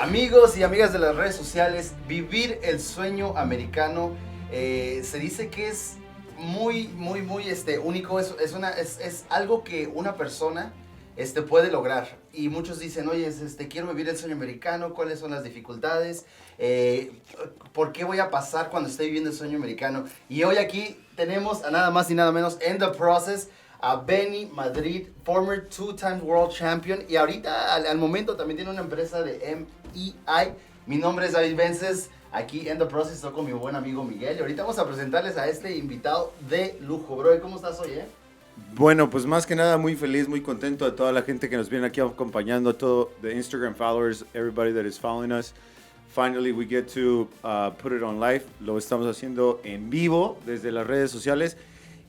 Amigos y amigas de las redes sociales, vivir el sueño americano se dice que es muy único. Es algo que una persona puede lograr. Y muchos dicen, oye, quiero vivir el sueño americano, ¿cuáles son las dificultades? ¿Por qué voy a pasar cuando esté viviendo el sueño americano? Y hoy aquí tenemos a nada más y nada menos en the process a Benny Madrid, former two-time world champion, y ahorita al momento también tiene una empresa de MEI. Mi nombre es David Vences, aquí en the process estoy con mi buen amigo Miguel, y ahorita vamos a presentarles a este invitado de lujo. Bro, ¿cómo estás hoy, Bueno, pues más que nada muy feliz, muy contento de toda la gente que nos viene aquí acompañando, todo the Instagram followers, everybody that is following us. Finally we get to put it on live. Lo estamos haciendo en vivo desde las redes sociales.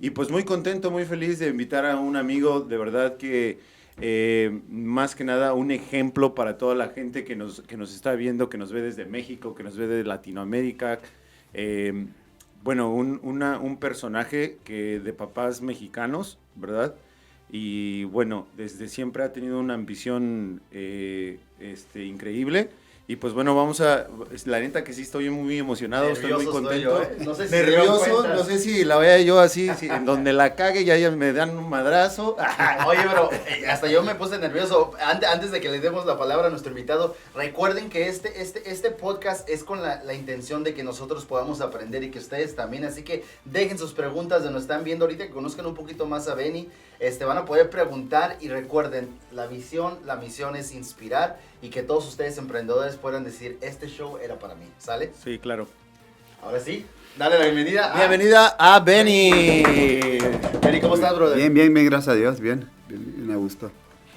Y pues muy contento, muy feliz de invitar a un amigo, de verdad que más que nada un ejemplo para toda la gente que nos está viendo, que nos ve desde México, que nos ve de Latinoamérica. Bueno, un personaje que de papás mexicanos, ¿verdad? Y bueno, desde siempre ha tenido una ambición increíble. Y pues bueno, la neta que sí estoy muy emocionado, estoy muy contento. No sé si nervioso, no sé si la vea yo así, si en donde la cague ya me dan un madrazo. Oye, bro, hasta yo me puse nervioso. Antes de que le demos la palabra a nuestro invitado, recuerden que este podcast es con la intención de que nosotros podamos aprender y que ustedes también. Así que dejen sus preguntas de nos están viendo ahorita, que conozcan un poquito más a Benny. Van a poder preguntar y recuerden, la misión es inspirar y que todos ustedes emprendedores puedan decir, este show era para mí, ¿sale? Sí, claro. Ahora sí, dale la bienvenida. Bienvenida a Benny. Benny, ¿cómo estás, brother? Bien, gracias a Dios, bien a gusto.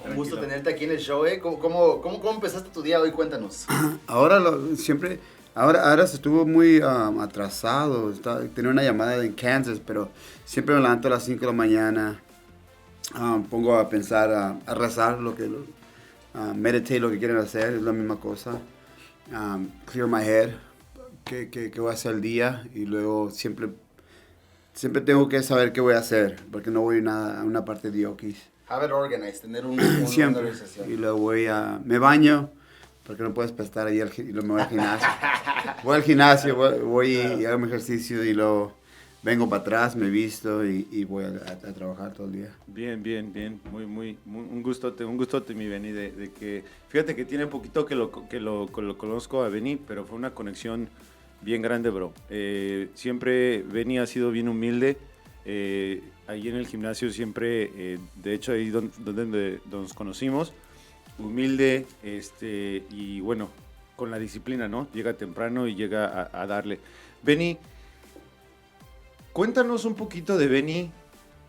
Un gusto tenerte aquí en el show, ¿eh? ¿Cómo empezaste tu día hoy? Cuéntanos. Ahora se estuvo muy atrasado, tenía una llamada en Kansas, pero siempre me levanto a las 5 de la mañana, pongo a pensar, a rezar meditate lo que quieren hacer, es la misma cosa. Clear my head, qué voy a hacer el día, y luego siempre tengo que saber qué voy a hacer, porque no voy a una parte de Oquis. Have it organized, tener una Siempre. organización. Y luego me baño, porque no puedes estar ahí y luego me voy al gimnasio. Voy al gimnasio, voy y hago mi ejercicio y luego vengo para atrás, me visto y voy a trabajar todo el día. Bien. Muy un gustote mi Benny, de que, fíjate que tiene poquito que lo conozco a Benny, pero fue una conexión bien grande, bro. Siempre Benny ha sido bien humilde, ahí en el gimnasio siempre, de hecho ahí donde nos conocimos, humilde, y bueno, con la disciplina, ¿no? Llega temprano y llega a darle. Benny, cuéntanos un poquito de Benny,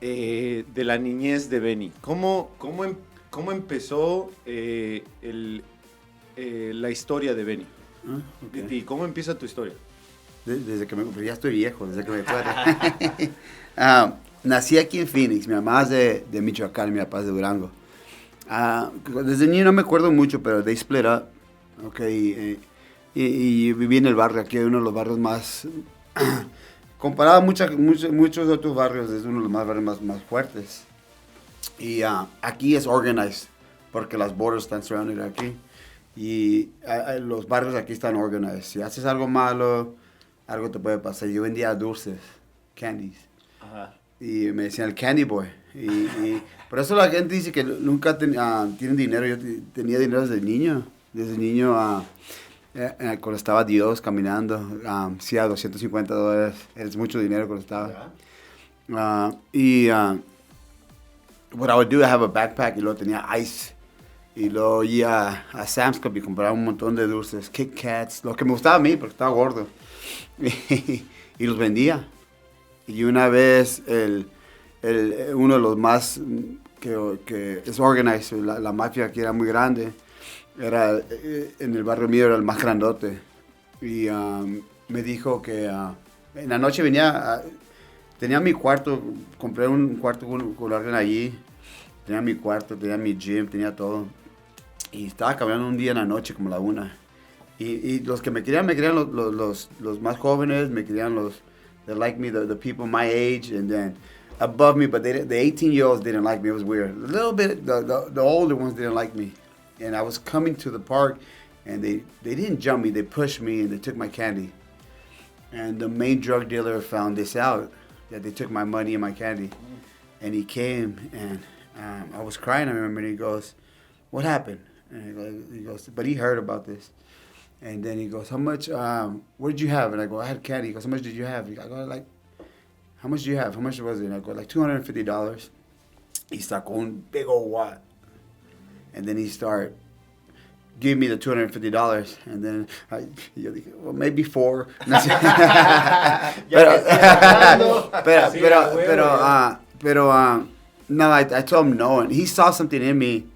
de la niñez de Benny. ¿Cómo empezó la historia de Benny? Okay. De ti, ¿cómo empieza tu historia? Desde que pues ya estoy viejo, desde que me acuerdo. Nací aquí en Phoenix, mi mamá es de Michoacán, mi papá es de Durango. Desde niño no me acuerdo mucho, pero they split up. Okay, y viví en el barrio, aquí uno de los barrios más... comparado a muchos otros barrios, es uno de los barrios más fuertes. Y aquí es organized, porque las borders están surrounded aquí. Y los barrios aquí están organized. Si haces algo malo, algo te puede pasar. Yo vendía dulces, candies. Ajá. Y me decían el candy boy. Y por eso la gente dice que nunca tienen dinero. Yo tenía dinero desde niño. Desde niño, cuando estaba Dios caminando, sí, a $250. Es mucho dinero cuando estaba. What I would do, I have a backpack y luego tenía ice. Y luego iba a Sam's Club y compraba un montón de dulces, Kit Kats, lo que me gustaba a mí porque estaba gordo. Y los vendía. Y una vez uno de los más que es organized, la mafia aquí era muy grande, en el barrio mío era el más grandote. Y me dijo que en la noche tenía mi cuarto, compré un cuarto con alguien allí, tenía mi cuarto, tenía mi gym, tenía todo. Y estaba caminando un día en la noche como la 1. Y los que me querían los más jóvenes, me querían they liked me, the people my age, and then above me, but the 18-year-olds didn't like me. It was weird. A little bit, the older ones didn't like me. And I was coming to the park, And they didn't jump me, they pushed me and they took my candy. And the main drug dealer found this out, that they took my money and my candy. And he came and I was crying, I remember, and he goes, what happened? And he goes, but he heard about this. And then he goes, how much, what did you have? And I go, I had candy. He goes, how much did you have? I go, like, how much do you have? How much was it? And I go, like $250. He start going, big old what? And then he start giving me the $250. And then, well, maybe $4. No, I told him no. And he saw something in me.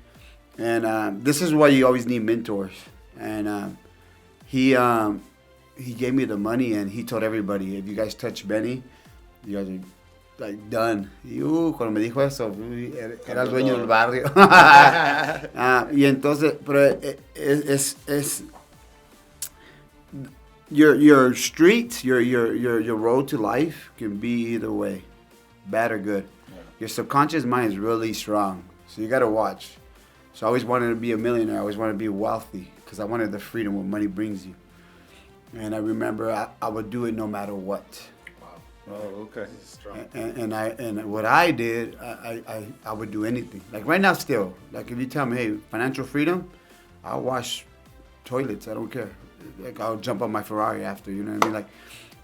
And this is why you always need mentors. And he gave me the money and he told everybody, if you guys touch Benny, you guys are like done. Y cuando me dijo eso, era el dueño del barrio. Y entonces, pero es your streets, your road to life can be either way, bad or good. Yeah. Your subconscious mind is really strong, so you gotta watch. So I always wanted to be a millionaire. I always wanted to be wealthy because I wanted the freedom what money brings you. And I remember I would do it no matter what. Oh, okay. And what I did, I would do anything. Like right now still, like if you tell me, hey, financial freedom, I'll wash toilets, I don't care. Like I'll jump on my Ferrari after, you know what I mean? Like,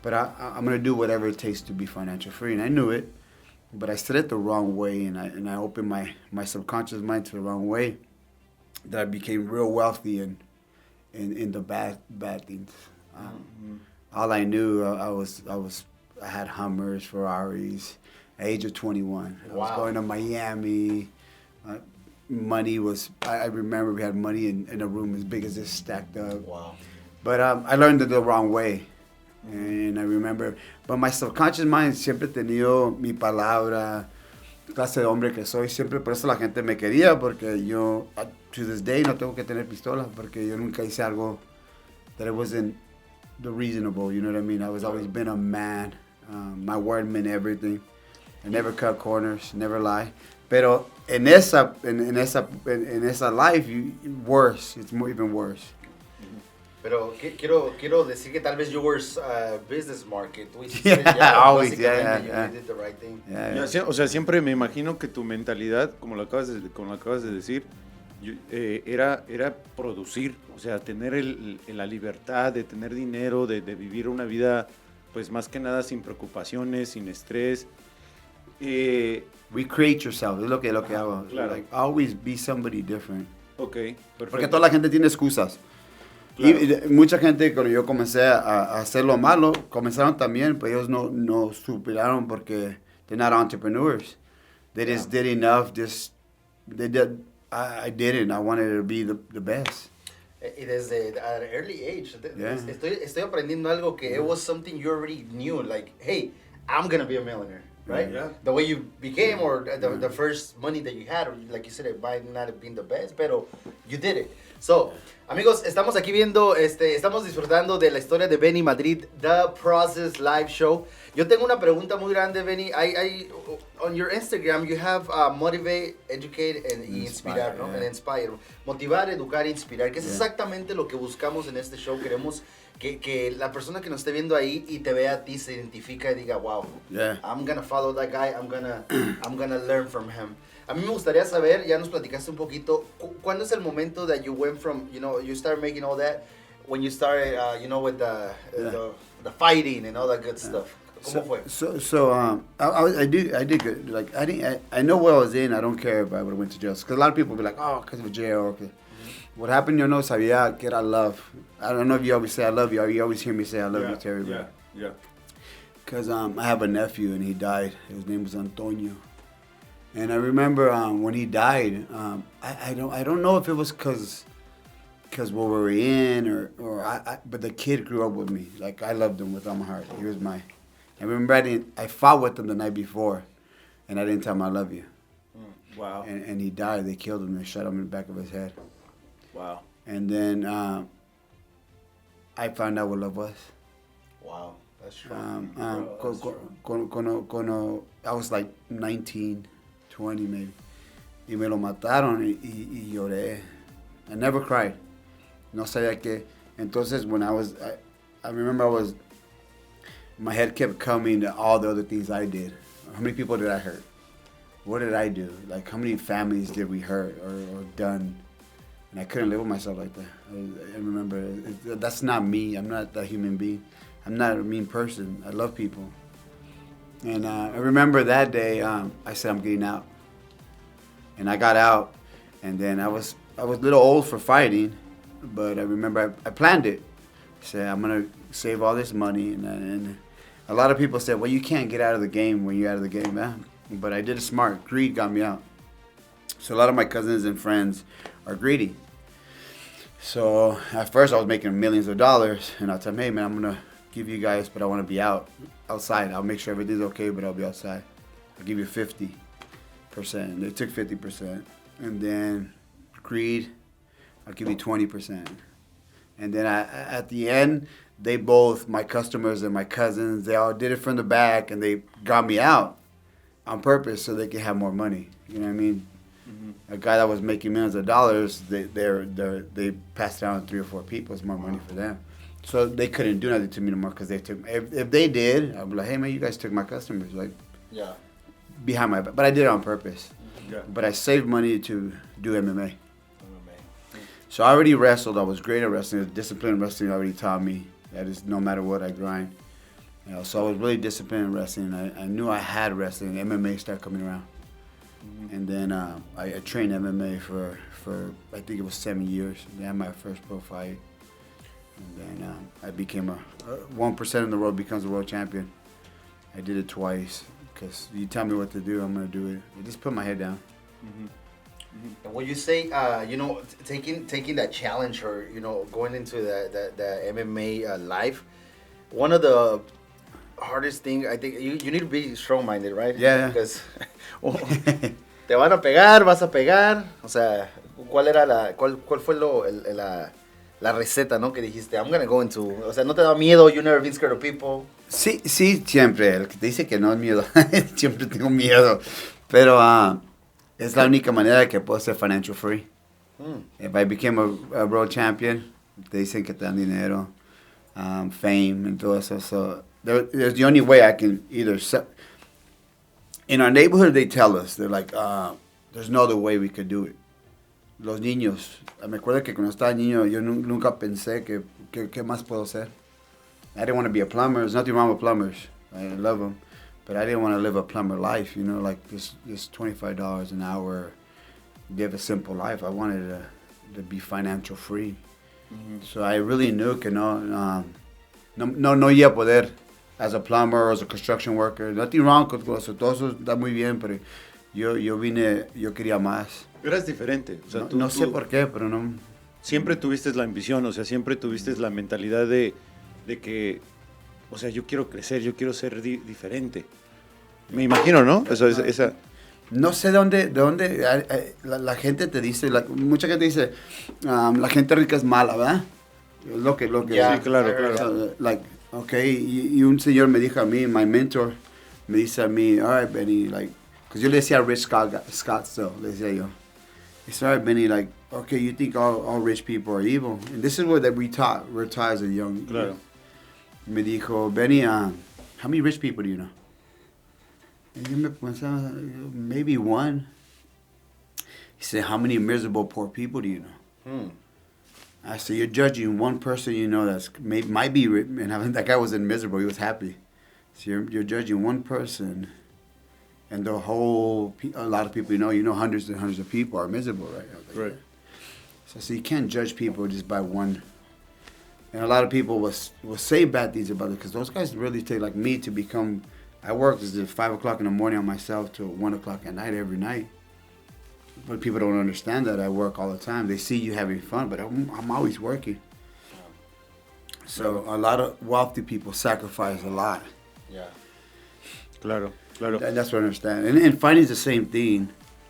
but I'm gonna do whatever it takes to be financial free. And I knew it, but I said it the wrong way and I opened my subconscious mind to the wrong way, that I became real wealthy and in the bad things. All I knew, I had Hummers, Ferraris, at the age of 21. I was going to Miami. Money was, I remember we had money in a room as big as this stacked up. Wow. But I learned it the wrong way. And I remember, but my subconscious mind siempre tenido mi palabra, clase de hombre que soy, siempre por eso la gente me quería, porque yo, to this day, no tengo que tener pistola, porque yo nunca hice algo that it wasn't the reasonable, you know what I mean? I was always been a man. My word meant everything. I never cut corners, never lie. Pero en esa life, worse. It's more even worse. Pero quiero decir que tal vez yours business market. Always, you did the right thing. O sea, siempre me imagino que tu mentalidad, como lo acabas de decir, era producir, o sea, tener la libertad de tener dinero, de vivir una vida, pues más que nada sin preocupaciones, sin estrés. Recreate yourself, es lo que hago. Claro. Like, always be somebody different. Okay, perfecto. Porque toda la gente tiene excusas. Claro. Y mucha gente, cuando yo comencé a hacer lo malo, comenzaron también, pero ellos no superaron porque they're not entrepreneurs. They just did enough, I didn't. I wanted to be the best. Y desde an early age, estoy aprendiendo algo que it was something you already knew, like, hey, I'm gonna be a millionaire, right? Yeah. The way you became, or the first money that you had, or like you said, it might not have been the best, pero you did it. So, amigos, estamos aquí viendo, estamos disfrutando de la historia de Benny Madrid, The Process Live Show. Yo tengo una pregunta muy grande, Benny. On your Instagram, you have motivate, educate, and inspirar, ¿no? And inspire. Motivar, educar, inspirar, que es exactamente lo que buscamos en este show. Queremos que la persona que nos esté viendo ahí y te vea a ti se identifica y diga, wow, I'm gonna follow that guy, I'm gonna learn from him. A mí me gustaría saber, ya nos platicaste un poquito, ¿cuándo es el momento that you went from, you started making all that, when you started, with the fighting and all that good stuff? ¿Cómo fue? I did good. Like I know what I was in. I don't care if I would have went to jail. Because a lot of people be like, oh, because of jail. Okay. What happened? Sabía que era love. I don't know if you always say I love you. You always hear me say I love you to everybody. Yeah. Because I have a nephew and he died. His name was Antonio. And I remember when he died, I don't know if it was because what we were in but the kid grew up with me. Like I loved him with all my heart. He was my. I remember I fought with him the night before, and I didn't tell him I love you. Wow. And he died. They killed him. They shot him in the back of his head. Wow. And then I found out what love was. Wow, that's true. I was like 19, 20 maybe. Y me lo mataron y lloré. I never cried. No sabía qué. Entonces, when I remember my head kept coming to all the other things I did. How many people did I hurt? What did I do? Like, how many families did we hurt or done? And I couldn't live with myself like that. I remember, that's not me. I'm not that human being. I'm not a mean person. I love people. And I remember that day, I said, I'm getting out. And I got out, and then I was a little old for fighting, but I remember I planned it. I said, I'm going to save all this money. And a lot of people said, well, you can't get out of the game when you're out of the game. But I did it smart. Greed got me out. So a lot of my cousins and friends are greedy. So at first I was making millions of dollars, and I told them, hey man, I'm going to give you guys, but I want to be outside. I'll make sure everything's okay, but I'll be outside. I'll give you 50%. They took 50%. And then greed, I'll give you 20%. And then at the end, they both, my customers and my cousins, they all did it from the back, and they got me out on purpose so they could have more money. You know what I mean? Mm-hmm. A guy that was making millions of dollars, they passed it on to 3 or 4 people. It's more money for them. So they couldn't do nothing to me no more because they took. If they did, I'd be like, hey man, you guys took my customers, like, yeah, behind my back. But I did it on purpose. Yeah. But I saved money to do MMA. So I already wrestled. I was great at wrestling. Discipline in wrestling already taught me that is no matter what, I grind. You know, so I was really disciplined in wrestling. I knew I had wrestling. MMA started coming around. Mm-hmm. And then I trained MMA for I think it was 7 years. I had my first pro fight. And then I became a 1% in the world becomes a world champion. I did it twice because you tell me what to do, I'm going to do it. I just put my head down. Mm-hmm. Mm-hmm. And when you say, taking that challenge or, going into the MMA life, one of the hardest things, I think, you need to be strong-minded, right? Yeah. Because te van a pegar, vas a pegar. O sea, ¿cuál fue la receta, ¿no? Que dijiste, I'm gonna go into, o sea, ¿no te da miedo? You never been scared of people? Sí, siempre. El que te dice que no es miedo, siempre tengo miedo. Pero es la única manera que puedo ser financial free. If I became a world champion, te dicen que te dan dinero, fame, and todo eso. So there's the only way I can either in our neighborhood, they tell us, they're like, there's no other way we could do it. Los niños, me acuerdo que cuando estaba niño, yo nunca pensé que qué más puedo hacer. I didn't want to be a plumber. There's nothing wrong with plumbers. I love them. But I didn't want to live a plumber life, like this $25 an hour, live a simple life. I wanted to be financial free. Mm-hmm. So I really knew que no iba a poder as a plumber or as a construction worker. Nothing wrong con eso. Todo eso está muy bien, pero yo quería más. Eras diferente. O sea, no sé por qué, pero no. Siempre tuviste la ambición, o sea, siempre tuviste la mentalidad de que, o sea, yo quiero crecer, yo quiero ser diferente. Me imagino, ¿no? Esa. No sé de dónde la gente te dice, mucha gente dice, la gente rica es mala, ¿verdad? Lo que yeah, sí, claro. So, okay, y un señor me dijo a mí, my mentor, me dice a mí, all right, Benny, because yo le decía a Rich Scott still, le decía yo. He said, all right, Benny, okay, you think all rich people are evil. And this is what we're taught as a young. Claro. Me dijo, Benny, how many rich people do you know? And yo me pensaba, maybe one. He said, how many miserable poor people do you know? I said, you're judging one person you know that's might be rich. And that guy wasn't miserable, he was happy. So you're judging one person. And a lot of people you know hundreds and hundreds of people are miserable, right? Right. So you can't judge people just by one. And a lot of people will say bad things about it because those guys really take, like me, to become. I worked at 5 o'clock in the morning on myself till 1 o'clock at night every night. But people don't understand that I work all the time. They see you having fun, but I'm always working. So a lot of wealthy people sacrifice a lot. Yeah. Claro. That's what I understand. And fighting is the same thing.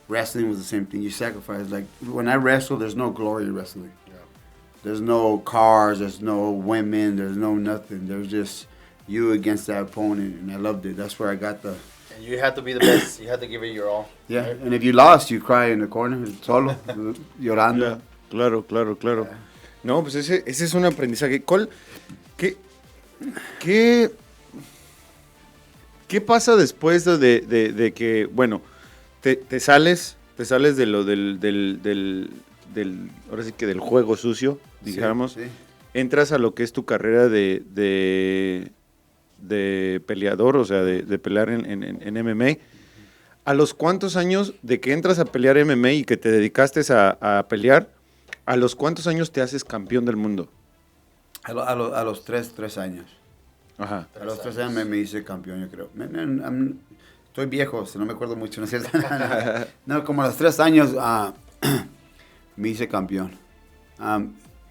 Wrestling was the same thing. You sacrifice. Like when I wrestle, there's no glory in wrestling. Yeah. There's no cars. There's no women. There's no nothing. There's just you against that opponent, and I loved it. That's where I got the. And you had to be the best. You had to give it your all. Yeah, and if you lost, you cry in the corner, solo, llorando. Yeah. Claro. No, pues ese es un aprendizaje. ¿Qué pasa después de que, bueno, te sales de lo del ahora sí que del juego sucio, digamos, Sí. entras a lo que es tu carrera de peleador, o sea, de pelear en MMA. ¿A los cuántos años de que entras a pelear MMA y que te dedicaste a pelear, a los cuántos años te haces campeón del mundo? A los 3 años. Ajá. A los 3 años me hice campeón, yo creo. Estoy viejo, no me acuerdo mucho, ¿no es cierto? No, como a los 3 años me hice campeón.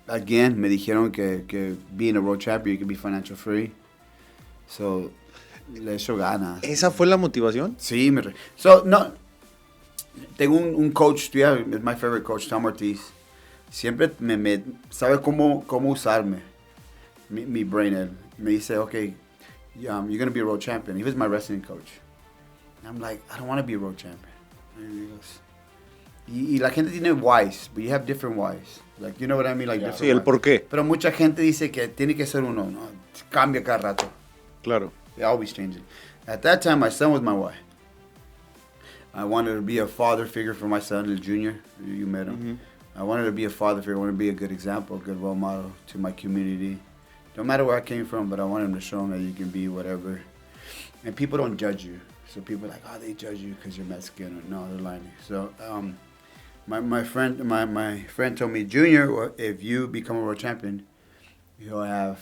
Again, me dijeron que being a world champion, you can be financial free. So, le echo ganas. ¿Esa fue la motivación? Sí, no, tengo un coach, es my favorite coach, Tom Ortiz. Siempre me sabe cómo usarme, mi brain. Él me dice, okay, you're going to be a world champion. He was my wrestling coach. And I'm like, I don't want to be a world champion. And he goes, y la gente tiene whys, but you have different whys. Like, you know what I mean? Like, Yeah. Sí, el por qué. Pero mucha gente dice que tiene que ser uno, ¿no? Cambia cada rato. Claro. They always change it. At that time, my son was my why. I wanted to be a father figure for my son, the junior. You met him. Mm-hmm. I wanted to be a father figure. I wanted to be a good example, a good role model to my community. No matter where I came from, but I wanted him to show him that you can be whatever. And people don't judge you. So people are like, oh, they judge you because you're Mexican. Or, no, they're lying. So my friend told me, Junior, if you become a world champion, you'll have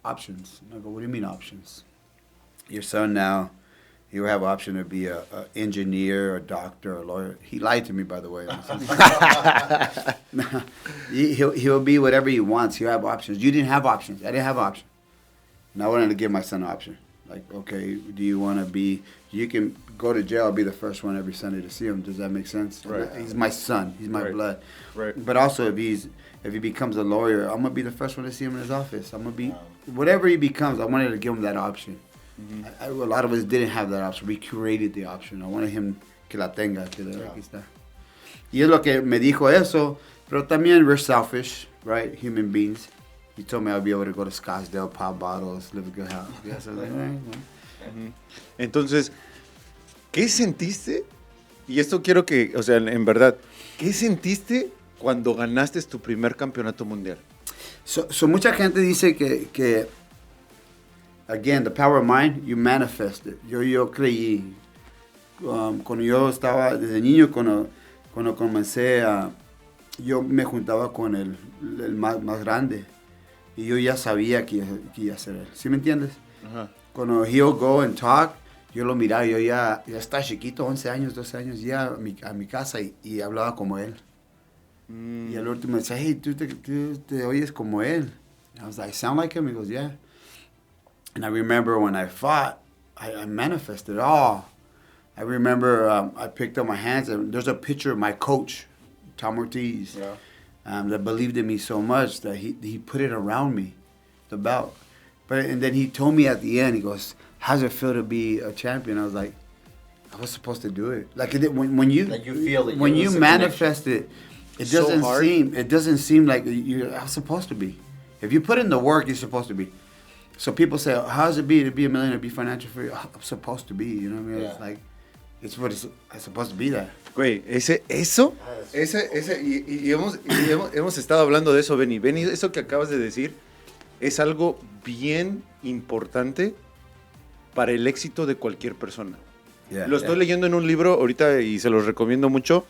options. And I go, what do you mean options? Your son now, he'll have option to be a engineer, a doctor, a lawyer. He lied to me, by the way. He'll be whatever he wants. He'll have options. You didn't have options. I didn't have options. And I wanted to give my son an option. Like, okay, do you want to be, you can go to jail, I'll be the first one every Sunday to see him. Does that make sense? Right. He's my son. He's my Right. blood. Right. But also, if he becomes a lawyer, I'm going to be the first one to see him in his office. I'm going to be, whatever he becomes, I wanted to give him that option. A lot of us didn't have that option. We created the option. I wanted him que la tenga. Aquí está. Y es lo que me dijo eso. Pero también we're selfish, right? Human beings. He told me I'd be able to go to Scottsdale, pop bottles, live a good house. Yeah, so I was like, all right, well. Entonces, ¿qué sentiste? Y esto quiero que, o sea, en verdad, ¿qué sentiste cuando ganaste tu primer campeonato mundial? So mucha gente dice que again, the power of mind, you manifest it. Yo creí. Cuando yo estaba, desde niño, cuando comencé yo me juntaba con el más grande. Y yo ya sabía que iba a ser él. ¿Sí me entiendes? Ajá. Cuando he'll go and talk, yo lo miraba, yo ya estaba chiquito, 11 años, 12 años, ya a mi casa y hablaba como él. Y al último me decía, hey, tú te oyes como él. I was like, sound like him? He goes, yeah. And I remember when I fought, I manifested it all. I remember I picked up my hands, and there's a picture of my coach, Tom Ortiz, that believed in me so much that he put it around me, the belt. And then he told me at the end, he goes, how's it feel to be a champion? I was like, I was supposed to do it. Like when you Like you feel that when it you was a manifest it, So hard. it doesn't seem like you're supposed to be. If you put in the work, you're supposed to be. So people say, how does it be to be a millionaire, be financial free? I'm supposed to be, you know what I mean? Yeah. It's like, it's what it's supposed to be that. Güey, hemos estado hablando de eso, Benny. Benny, eso que acabas de decir es algo bien importante para el éxito de cualquier persona. Yeah, Lo estoy leyendo en un libro ahorita y se los recomiendo mucho.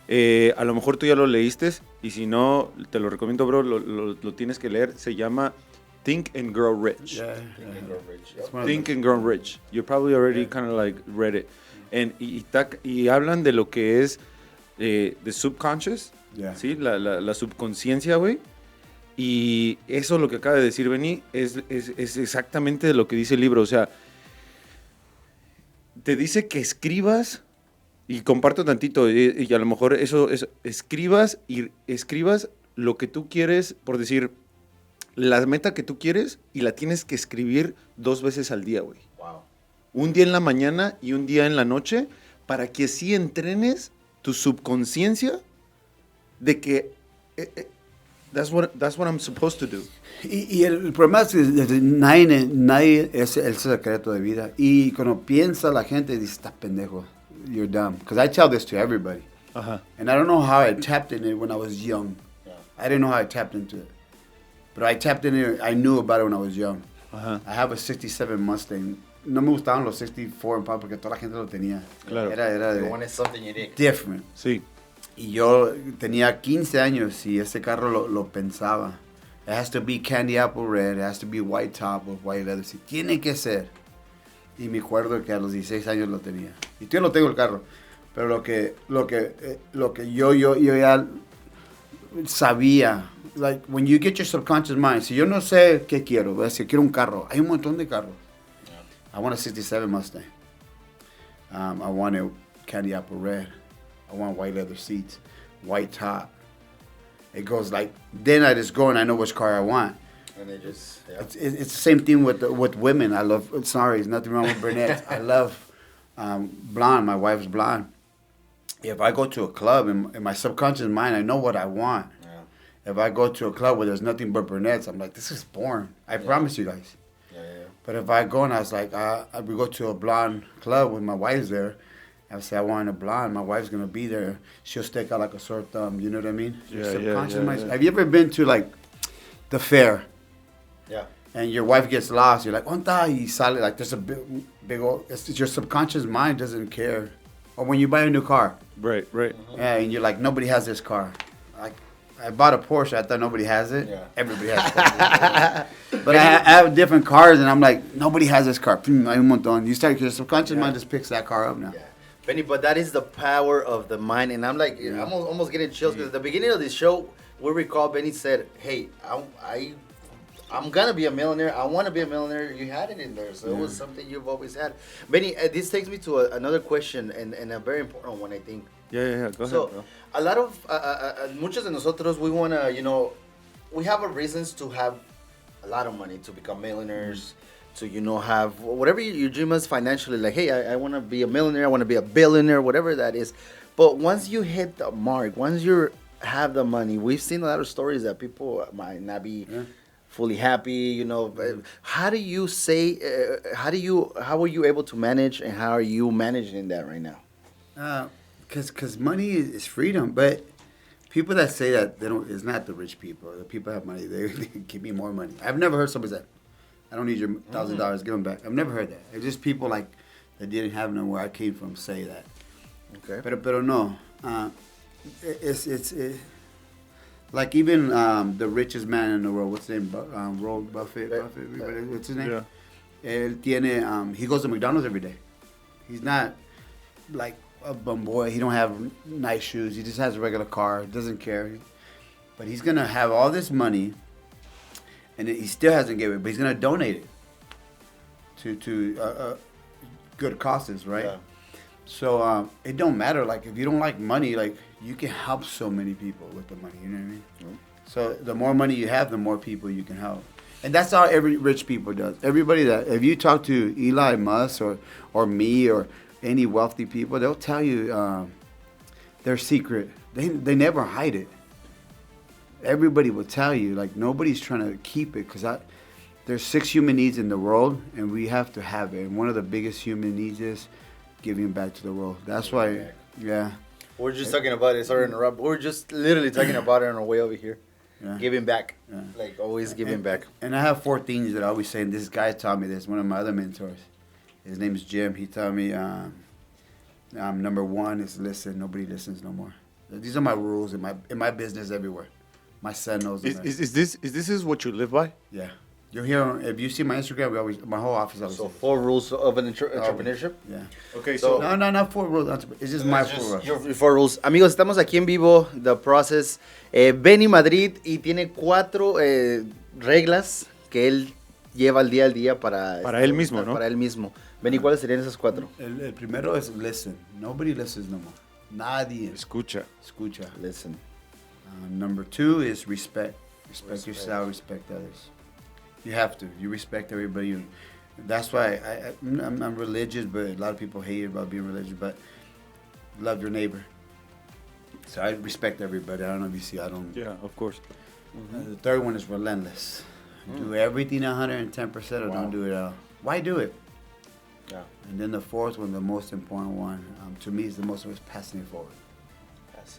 A lo mejor tú ya lo leíste y si no, te lo recomiendo, bro, lo tienes que leer. Se llama Think and Grow Rich. Yeah. It's one of Think the- and Grow Rich. You probably already kind of like read it. Y hablan de lo que es the subconscious, Yeah. ¿sí? La subconsciencia, güey. Y eso lo que acaba de decir Benny es exactamente lo que dice el libro. O sea, te dice que escribas, y comparto tantito, y a lo mejor eso escribas lo que tú quieres, por decir, la meta que tú quieres, y la tienes que escribir 2 veces al día, güey. Wow. Un día en la mañana y un día en la noche, para que así entrenes tu subconsciencia de que That's what I'm supposed to do. Y el problema es que nadie es el secreto de vida. Y cuando piensa la gente, dice, estás pendejo. You're dumb. Because I tell this to everybody. Uh-huh. And I don't know how I tapped in it when I was young. Yeah. I didn't know how I tapped into it. But I tapped in it, I knew about it when I was young. Uh-huh. I have a 67 Mustang. No me gustaban los 64 en porque toda la gente lo tenía. Claro. Era You wanted something unique. different. Sí. Y yo tenía 15 años y ese carro lo pensaba. It has to be candy apple red, it has to be white top with white leather seat. Tiene que ser. Y me acuerdo que a los 16 años lo tenía. Y yo no tengo el carro. Pero lo que yo ya sabía, like when you get your subconscious mind, si yo no sé qué quiero, voy a decir, quiero un carro. Hay un montón de carros. Yeah. I want a 67 Mustang. I want a candy apple red. I want white leather seats, white top. It goes like, then I just go and I know which car I want. And they just, yeah. It's the same thing with women. I love, sorry, there's nothing wrong with brunettes. I love blonde. My wife's blonde. If I go to a club, in my subconscious mind, I know what I want. Yeah. If I go to a club where there's nothing but brunettes, I'm like, this is boring. I promise you guys. Yeah. But if I go and I was like, we go to a blonde club with my wife's there, I say I want a blonde. My wife's gonna be there. She'll stick out like a sore thumb. You know what I mean? Yeah. Have you ever been to like the fair? Yeah. And your wife gets lost. You're like, "Onta?" Y sale like there's a big old. It's your subconscious mind doesn't care. Or when you buy a new car. Right. Yeah, and you're like, nobody has this car. Like, I bought a Porsche. I thought nobody has it. Yeah. Everybody has it. But I have different cars, and I'm like, nobody has this car. Hay un montón. You start, your subconscious mind just picks that car up now. Yeah. Benny, but that is the power of the mind. And I'm like, I'm almost getting chills because at the beginning of this show, we recall Benny said, hey, I'm going to be a millionaire. I want to be a millionaire. You had it in there. So it was something you've always had. Benny, this takes me to another question and a very important one, I think. Yeah. Go So, ahead, bro. a lot of, muchos de nosotros, we want to, we have our reasons to have a lot of money, to become millionaires, to, have whatever your dream is financially. Like, hey, I want to be a millionaire, I want to be a billionaire, whatever that is. But once you hit the mark, once you have the money, we've seen a lot of stories that people might not be fully happy, How do you say, how are you able to manage, and how are you managing that right now? Because money is freedom, but people that say that it's not the rich people. The people that have money, they give me more money. I've never heard somebody say, I don't need your $1,000, give them back. I've never heard that. It's just people like that didn't have them where I came from say that. Okay. Pero no. It's like even the richest man in the world, what's his name? Roll Buffett, what's his name? Yeah. Él tiene, he goes to McDonald's every day. He's not like a bum boy. He don't have nice shoes. He just has a regular car. Doesn't care. But he's gonna have all this money, and he still hasn't given it. But he's gonna donate it to good causes, right? Yeah. So it don't matter. Like if you don't like money, like you can help so many people with the money. You know what I mean? Mm-hmm. So the more money you have, the more people you can help. And that's how every rich people does. Everybody that, if you talk to Eli Musk or me or any wealthy people, they'll tell you their secret. They never hide it. Everybody will tell you, like nobody's trying to keep it because there's 6 human needs in the world and we have to have it. And one of the biggest human needs is giving back to the world. That's why, yeah. We're just talking about it. Sorry to interrupt. We're just literally talking about it on our way over here. Yeah. Giving back. Yeah. Like always giving back. And I have 4 things that I always say. And this guy taught me this. One of my other mentors. His name is Jim. He taught me number 1 is listen. Nobody listens no more. These are my rules in my business everywhere. My son knows them. Is this what you live by? Yeah. You'll hear, if you see my Instagram, my whole office always. So 4 rules of an entrepreneurship. Yeah. Okay, so no, not 4 rules. It's just my 4 rules. Your 4 rules. Amigos, estamos aquí en vivo, The Process. Benny Madrid, y tiene 4 reglas que él lleva al día para él mismo, ¿no? Para él mismo. Benny, ¿cuáles serían esas 4? El primero es listen. Nobody listens no more. Nadie. Escucha. Listen. Number 2 is respect. Respect yourself, respect others. You have to. You respect everybody. That's why I'm religious, but a lot of people hate about being religious, but love your neighbor. So I respect everybody. I don't know if you see, I don't. Yeah, of course. The third one is relentless. Do everything 110% or don't do it at all. Why do it? Yeah. And then the fourth one, the most important one, to me is the most important, is passing it forward.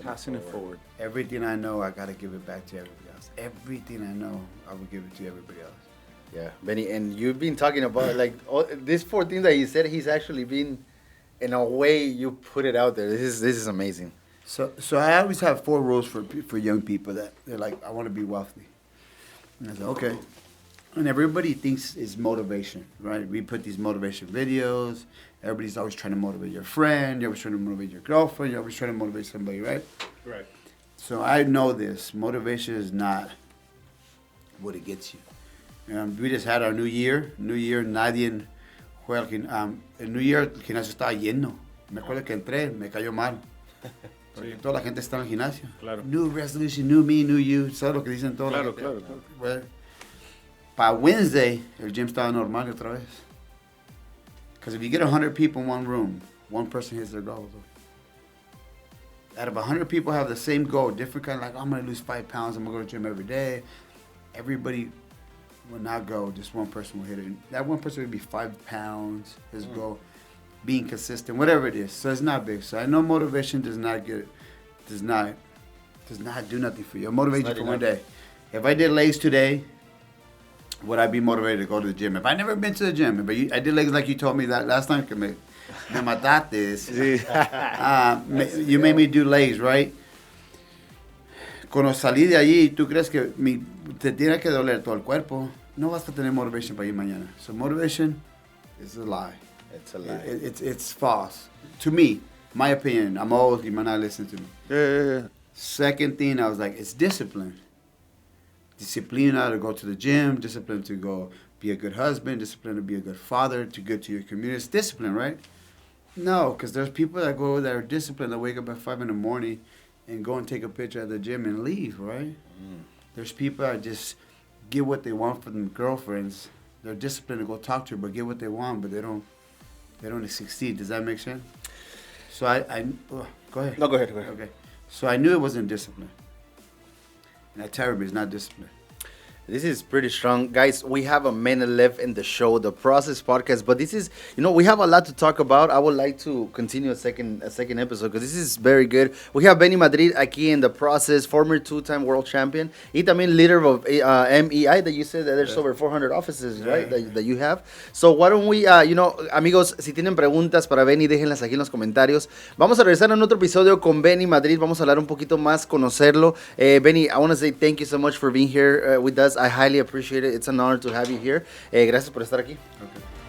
Passing it forward. Everything I know, I got to give it back to everybody else. Everything I know, I will give it to everybody else. Yeah, Benny, and you've been talking about like all, these 4 things that he said. He's actually been, in a way, you put it out there. This is amazing. So I always have 4 rules for young people that they're like, I want to be wealthy. And I said, okay. And everybody thinks it's motivation, right? We put these motivation videos. Everybody's always trying to motivate your friend. You're always trying to motivate your girlfriend. You're always trying to motivate somebody, right? Right. So I know this. Motivation is not what it gets you. We just had our New Year. Nadie fue al el New Year, el gimnasio estaba lleno. Me acuerdo que entré, me cayó mal. Porque toda la gente está en el gimnasio. Claro. New resolution, new me, new you. ¿Sabes lo que dicen todos? Claro. Well, para Wednesday, el gym estaba normal otra vez. Because if you get 100 people in one room, one person hits their goal. Out of 100 people have the same goal, different kind, like, I'm going to lose 5 pounds, I'm going to go to the gym every day. Everybody will not go, just one person will hit it. That one person would be 5 pounds, his goal, being consistent, whatever it is. So it's not big. So I know motivation does not do nothing for you. It'll motivate you for one day. If I did legs today, would I be motivated to go to the gym? If I never been to the gym, but I did legs like you told me that last time, que me mataste. You made me do legs, right? Cuando salí de allí, tú crees que te tiene que doler todo el cuerpo, no vas a tener motivation para ir mañana. So motivation is a lie. It's a lie. It's false. To me, my opinion. I'm old, you might not listen to me. Yeah. Second thing, I was like, it's discipline. Disciplina to go to the gym, discipline to go be a good husband, discipline to be a good father, to good to your community. It's discipline, right? No, because there's people that go that are disciplined that wake up at 5 in the morning and go and take a picture at the gym and leave, right? There's people that just get what they want from their girlfriends. They're disciplined to go talk to her, but get what they want, but they don't succeed. Does that make sense? So go ahead. No, go ahead. Okay. So I knew it wasn't discipline. And I tell everybody it's not discipline. This is pretty strong. Guys, we have a minute left in the show, the Process Podcast, but this is, we have a lot to talk about. I would like to continue a second episode because this is very good. We have Benny Madrid aquí in the Process, former 2-time world champion, y también leader of MEI that you said that there's over 400 offices, right, that you have. So why don't we, amigos, si tienen preguntas para Benny, déjenlas aquí en los comentarios. Vamos a regresar en otro episodio con Benny Madrid. Vamos a hablar un poquito más, conocerlo. Benny, I want to say thank you so much for being here with us. I highly appreciate it. It's an honor to have you here. Gracias por estar aquí. Okay.